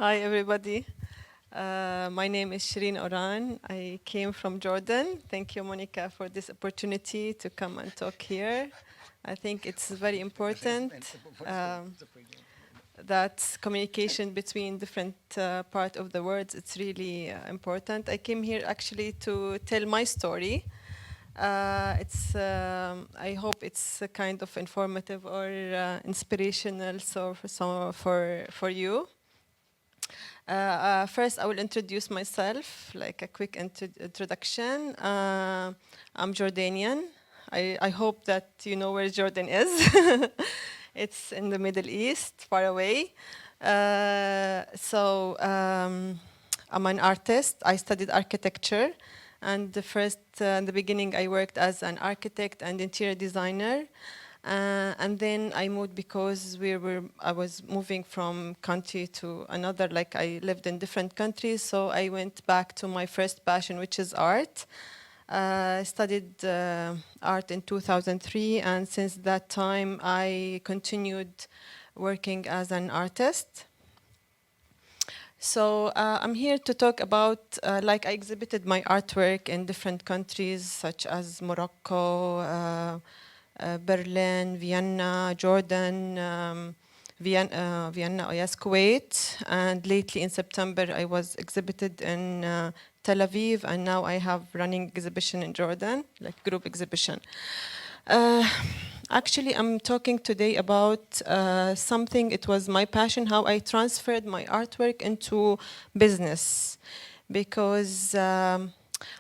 Hi, everybody. My name is Shereen AlOuran. I came from Jordan. Thank you, Monica, for this opportunity to come and talk here. I think it's very important that communication between different parts of the world, it's really important. I came here actually to tell my story. I hope it's a kind of informative or inspirational for you. First, I will introduce myself, like a quick introduction. I'm Jordanian. I hope that you know where Jordan is. It's in the Middle East, far away. I'm an artist. I studied architecture. And in the beginning, I worked as an architect and interior designer. And then I moved because I was moving from country to another, like I lived in different countries, so I went back to my first passion, which is art. I studied art in 2003, and since that time I continued working as an artist. So I'm here to talk about, like I exhibited my artwork in different countries, such as Morocco, Berlin, Vienna, Jordan, Vienna, yes, Kuwait, and lately in September I was exhibited in Tel Aviv, and now I have running exhibition in Jordan, like group exhibition. Actually, I'm talking today about something, it was my passion, how I transferred my artwork into business, because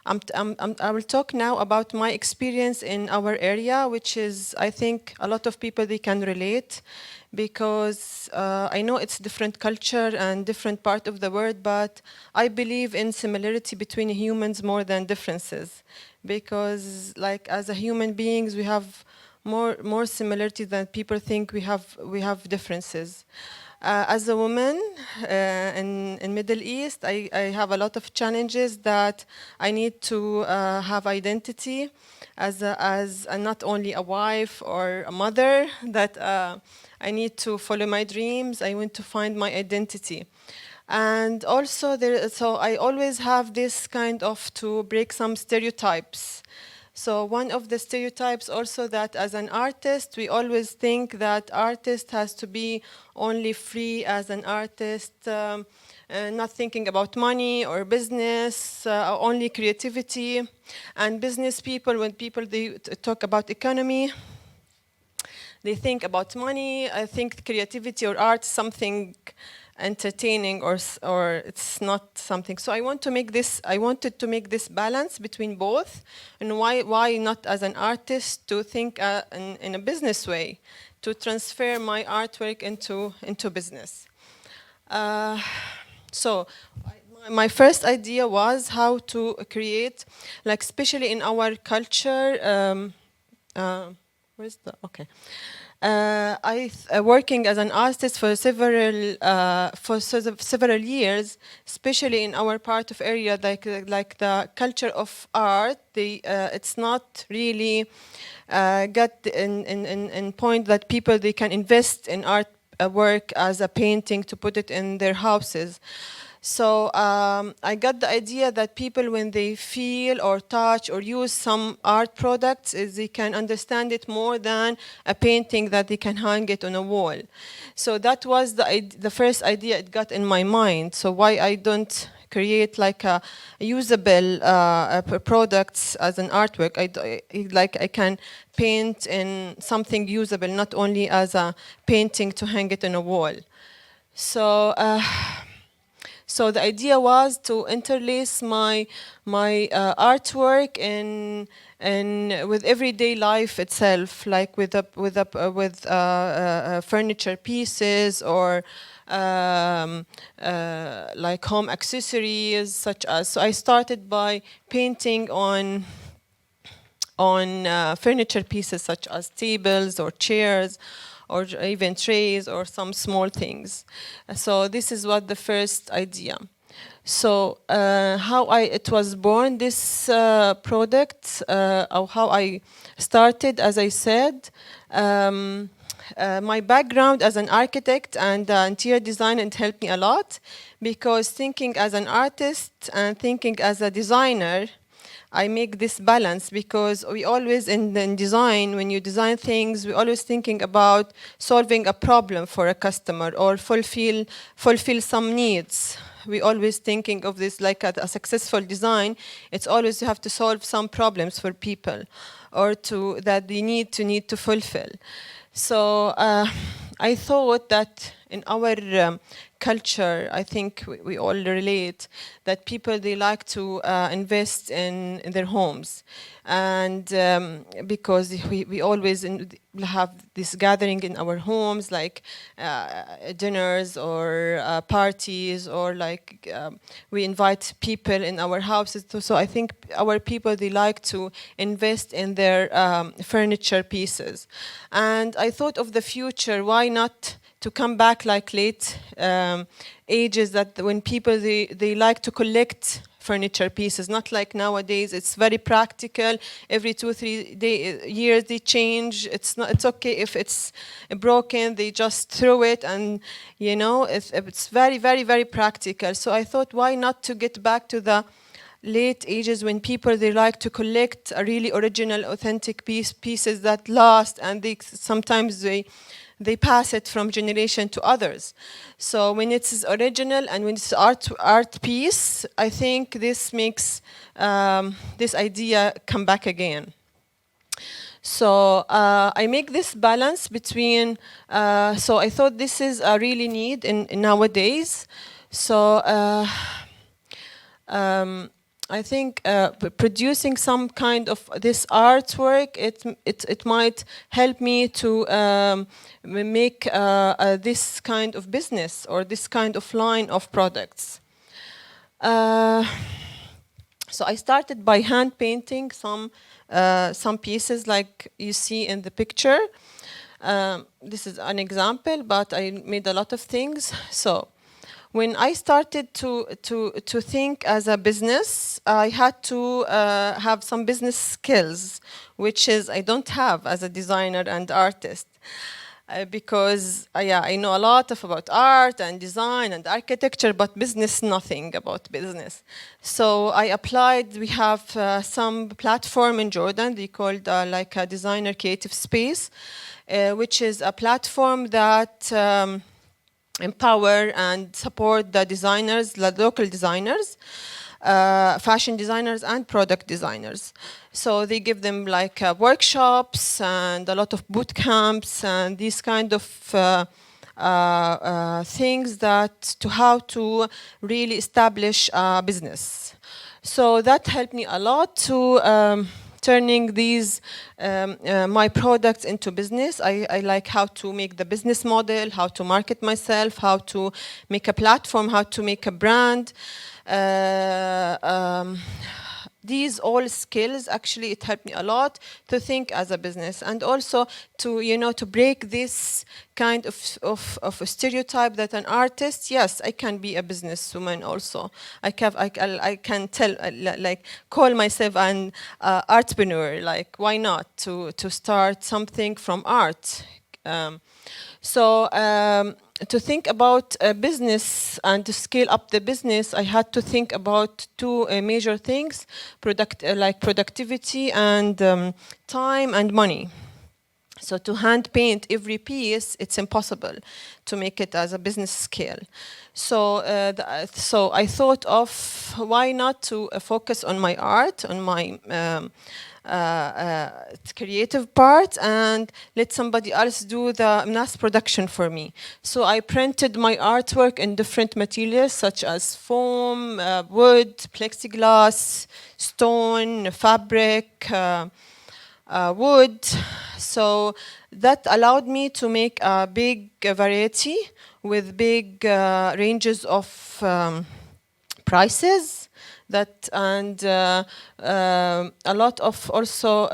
I will talk now about my experience in our area, which is, I think, a lot of people, they can relate, because I know it's different culture and different part of the world, but I believe in similarity between humans more than differences, because like as a human beings, we have more similarity than people think we have differences. As a woman in Middle East, I have a lot of challenges that I need to have identity as not only a wife or a mother, that I need to follow my dreams. I want to find my identity. And also, so I always have this kind of to break some stereotypes. So one of the stereotypes also that as an artist, we always think that artist has to be only free as an artist, not thinking about money or business, only creativity. And business people, when people they talk about economy, they think about money. I think creativity or art something entertaining or it's not something. So I wanted to make this balance between both, and why not as an artist to think in a business way, to transfer my artwork into business. So my first idea was how to create, like especially in our culture, where's the, okay. Working as an artist for several years, especially in our part of area, like the culture of art, it's not really got in point that people they can invest in art work as a painting to put it in their houses. So I got the idea that people, when they feel or touch or use some art products, they can understand it more than a painting that they can hang it on a wall. So that was the first idea it got in my mind. So why I don't create like a usable products as an artwork? I can paint in something usable, not only as a painting to hang it on a wall. So the idea was to interlace my artwork with everyday life itself, like with furniture pieces or like home accessories, such as. So I started by painting on furniture pieces such as tables or chairs, or even trays or some small things. So this is what the first idea. So how it was born, this product, or how I started, as I said, my background as an architect and interior designer, it helped me a lot, because thinking as an artist and thinking as a designer, I make this balance, because we always in design, when you design things, we're always thinking about solving a problem for a customer or fulfill some needs. We always thinking of this like a successful design. It's always you have to solve some problems for people, or that they need to fulfill. So I thought that in our culture, I think we all relate that people, they like to invest in their homes, and because we always have this gathering in our homes, like dinners or parties, or like we invite people in our houses. So I think our people, they like to invest in their furniture pieces, and I thought of the future. Why not to come back like late ages, that when people, they like to collect furniture pieces, not like nowadays. It's very practical. Every 2-3 years they change. It's okay if it's broken, they just throw it, and you know, it's very, very, very practical. So I thought, why not to get back to the late ages when people, they like to collect a really original, authentic pieces that last, and sometimes they pass it from generation to others. So when it's original and when it's art piece, I think this makes this idea come back again. So I make this balance between, so I thought this is a really need in nowadays. So I think producing some kind of this artwork, it might help me to make this kind of business or this kind of line of products. So I started by hand painting some pieces like you see in the picture. This is an example, but I made a lot of things. So when I started to think as a business, I had to have some business skills, which is I don't have as a designer and artist. Because I know a lot about art and design and architecture, but business, nothing about business. So I applied. We have some platform in Jordan, they called like a designer creative space, which is a platform that empower and support the designers, the local designers, fashion designers and product designers. So they give them like workshops and a lot of boot camps and these kind of things that to how to really establish a business. So that helped me a lot to turning these my products into business. I like how to make the business model, how to market myself, how to make a platform, how to make a brand. These all skills, actually, it helped me a lot to think as a business, and also to, you know, to break this kind of a stereotype that an artist, yes, I can be a businesswoman also. I can tell, like, call myself an artpreneur. Like, why not to start something from art? To think about a business and to scale up the business, I had to think about two major things: like productivity and time and money. So to hand paint every piece, it's impossible to make it as a business scale. So, so I thought of why not to focus on my art, on my creative part, and let somebody else do the mass production for me. So I printed my artwork in different materials such as foam, wood, plexiglass, stone, fabric, wood. So that allowed me to make a big variety with big ranges of prices. That and a lot of also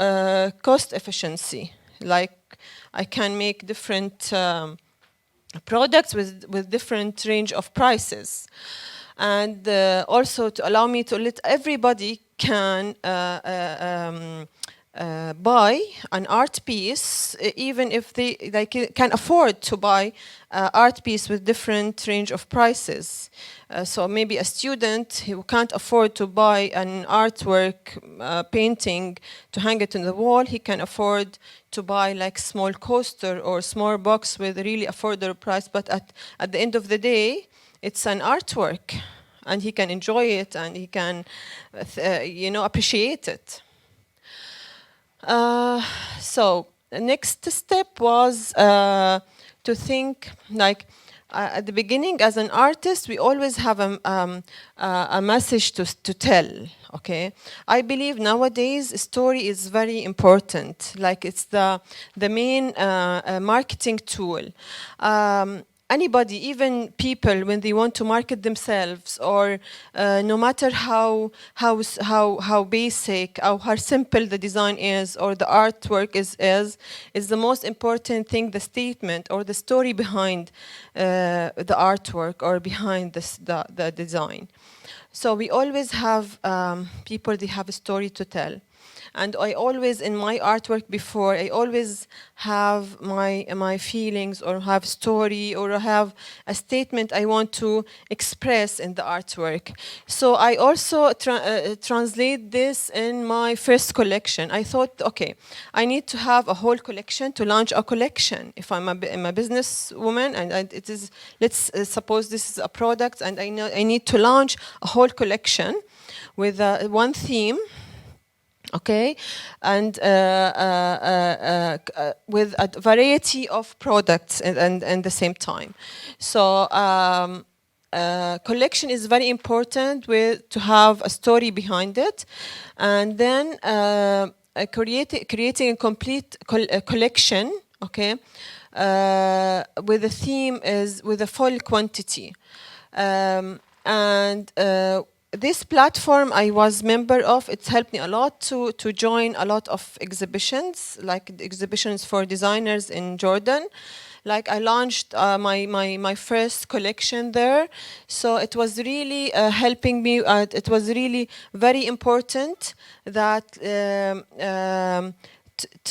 cost efficiency. Like I can make different products with different range of prices, and also to allow me to let everybody can buy an art piece, even if they can afford to buy art piece with different range of prices. So maybe a student who can't afford to buy an artwork painting to hang it on the wall, he can afford to buy like small coaster or small box with a really affordable price. But at the end of the day, it's an artwork, and he can enjoy it, and he can, appreciate it. So the next step was to think like at the beginning, as an artist, we always have a message to tell. Okay, I believe nowadays story is very important. Like it's the main marketing tool. Anybody, even people, when they want to market themselves, or no matter how basic or how simple the design is or the artwork is the most important thing, the statement or the story behind the artwork or behind the design. So we always have people, they have a story to tell. And I always, in my artwork before, I always have my feelings, or have story, or have a statement I want to express in the artwork. So I also translate this in my first collection. I thought, okay, I need to have a whole collection to launch a collection. If I'm a business woman, and it is, let's suppose this is a product, and I know I need to launch a whole collection with one theme. Okay, and with a variety of products and the same time. So collection is very important to have a story behind it, and then creating a complete collection. Okay, with the theme is with a full quantity, and this platform I was member of, it's helped me a lot to join a lot of exhibitions, like exhibitions for designers in Jordan. Like I launched my first collection there, so it was really helping me. It was really very important that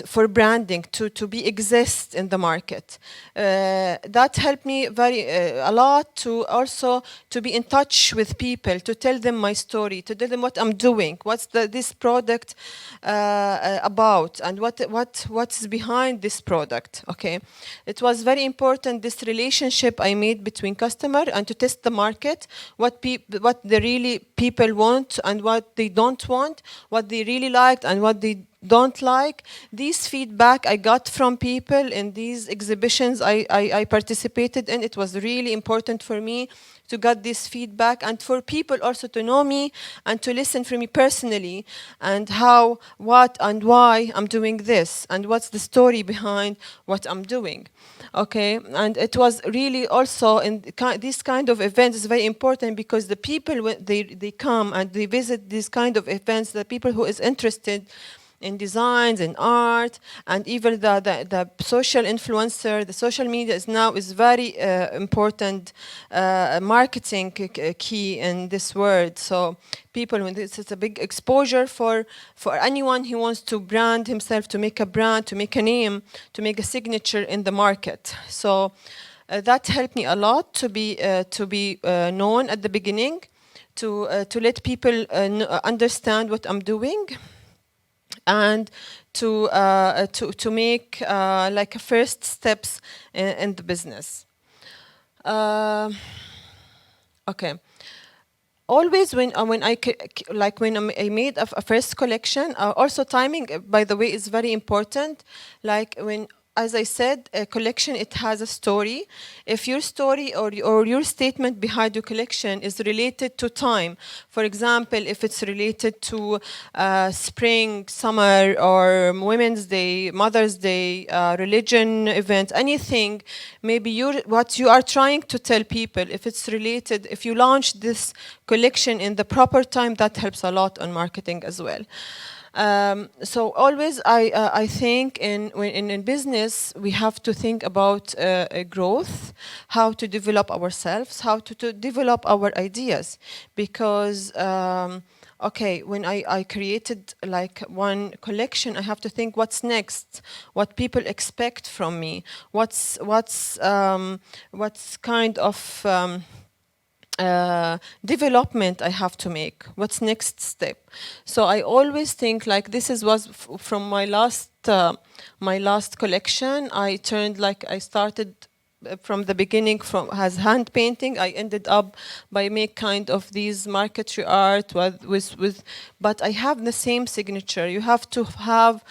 for branding to be exist in the market. That helped me a lot to also to be in touch with people, to tell them my story, to tell them what I'm doing, what's this product about, and what's behind this product. Okay, it was very important, this relationship I made between customer and to test the market, what the really people want and what they don't want, what they really liked and what they don't like. These feedback I got from people in these exhibitions I participated in. It was really important for me to get this feedback, and for people also to know me and to listen from me personally, and how, what and why I'm doing this, and what's the story behind what I'm doing. Okay, and it was really also in this kind of events is very important, because the people, when they come and they visit these kind of events, the people who is interested in designs and art, and even the social influencer, the social media is very important marketing key in this world. So people, when this is a big exposure for anyone who wants to brand himself, to make a brand, to make a name, to make a signature in the market. So that helped me a lot to be known at the beginning, to let people understand what I'm doing, and to make like a first steps in the business. Okay. Always when I made a first collection, also timing, by the way, is very important. Like when, as I said, a collection, it has a story. If your story or your statement behind your collection is related to time, for example, if it's related to spring, summer, or Women's Day, Mother's Day, religion event, anything, maybe what you are trying to tell people, if it's related, if you launch this collection in the proper time, that helps a lot on marketing as well. So always I think in business we have to think about growth, how to develop ourselves, how to develop our ideas, because okay, when I created like one collection, I have to think what's next, what people expect from me, what's kind of development I have to make, what's next step. So I always think like this was from my last collection. I started from the beginning from as hand painting. I ended up by make kind of these marquetry art with but I have the same signature. You have to have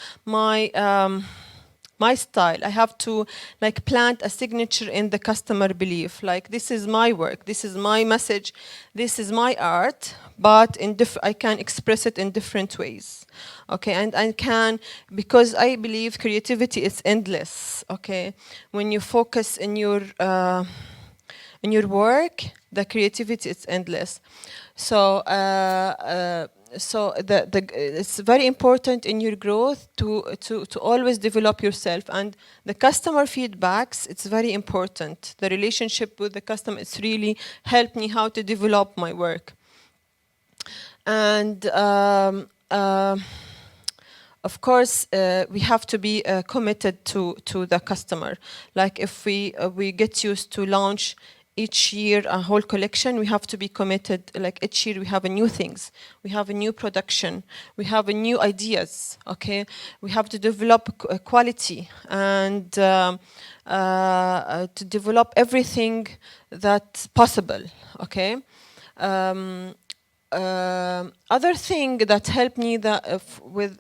my style. I have to like plant a signature in the customer belief. Like this is my work, this is my message, this is my art, but I can express it in different ways. Okay, and I can, because I believe creativity is endless. Okay, when you focus in your work, the creativity is endless. So it's very important in your growth to always develop yourself, and the customer feedbacks, it's very important. The relationship with the customer, it's really helped me how to develop my work. And of course, we have to be committed to the customer. Like if we get used to launch each year a whole collection, we have to be committed. Like each year we have a new things, we have a new production, we have a new ideas. Okay, we have to develop quality and to develop everything that's possible. Okay. Other thing that helped me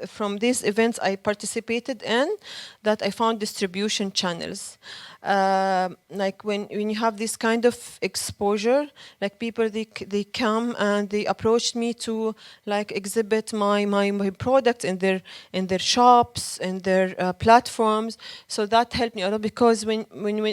from these events I participated in, that I found distribution channels. Like when you have this kind of exposure, like people they come and they approached me to like exhibit my products in their shops, in their platforms. So that helped me a lot, because when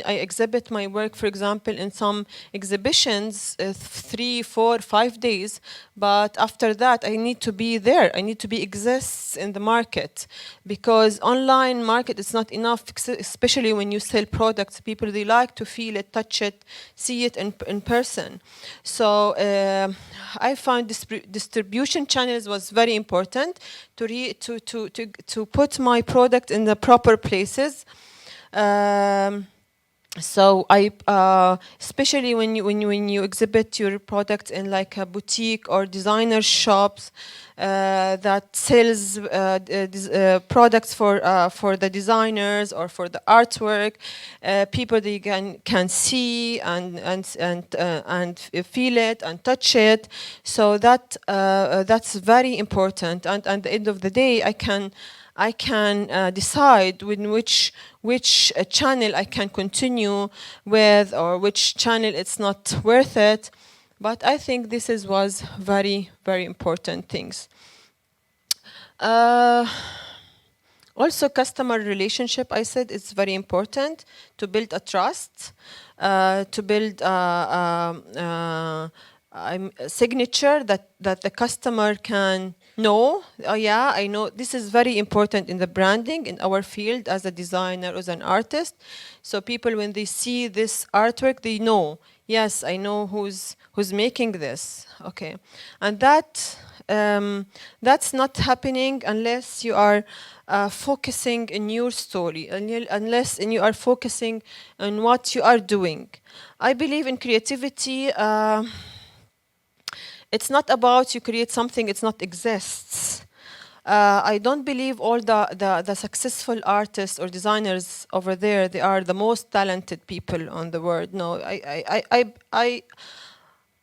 I exhibit my work, for example, in some exhibitions, 3, 4, 5 days, but after that I need to be there, I need to be exists in the market, because online market is not enough, especially when you sell products. People, they like to feel it, touch it, see it in person. So I found distribution channels was very important to put my product in the proper places. So I, especially when you exhibit your product in like a boutique or designer shops that sells products for the designers or for the artwork, people they can see and feel it and touch it. So that's very important. And at the end of the day, I can decide in which channel I can continue with, or which channel it's not worth it. But I think this was very, very important things. Also, customer relationship, I said, it's very important to build a trust, to build a signature that the customer can know. Oh yeah, I know. This is very important in the branding in our field as a designer, as an artist. So people, when they see this artwork, they know, yes, I know who's making this. Okay, and that's not happening unless you are focusing in your story, unless you are focusing on what you are doing. I believe in creativity. It's not about you create something, it's not exists. I don't believe all the successful artists or designers over there, they are the most talented people on the world. No, I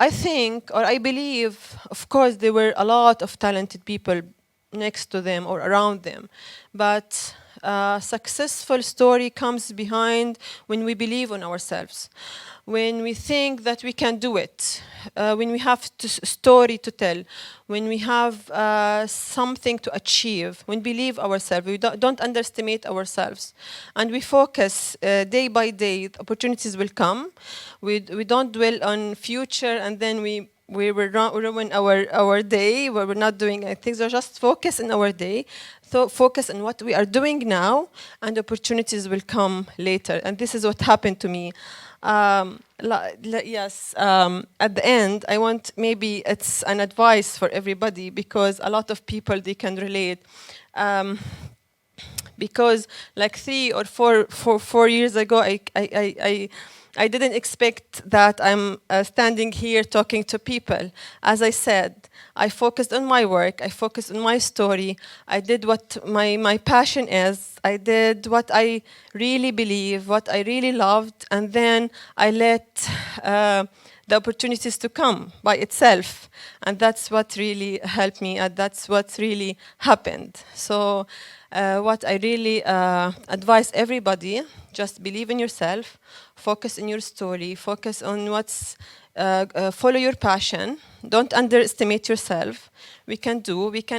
think, or I believe, of course, there were a lot of talented people next to them or around them. But a successful story comes behind when we believe in ourselves. when we think that we can do it, when we have story to tell, when we have something to achieve, when we believe ourselves, we don't underestimate ourselves, and we focus day by day, opportunities will come. We don't dwell on future, and then we will ruin our day where we're not doing anything. So just focus in our day. So focus on what we are doing now, and opportunities will come later. And this is what happened to me. Yes, at the end, I want, maybe it's an advice for everybody, because a lot of people, they can relate. Because like 3 or 4 years ago, I didn't expect that I'm standing here talking to people. As I said, I focused on my work, I focused on my story, I did what my passion is, I did what I really believe, what I really loved, and then I let the opportunities to come by itself. And that's what really helped me, and that's what really happened. So what I really advise everybody, just believe in yourself, focus on your story, focus on what's, follow your passion, don't underestimate yourself. We can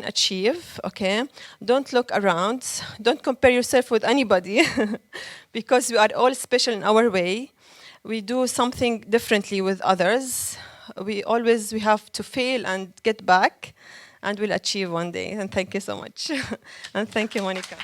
achieve, okay? Don't look around, don't compare yourself with anybody, because we are all special in our way. We do something differently with others. We have to fail and get back, and we'll achieve one day. And thank you so much. And thank you, Monica.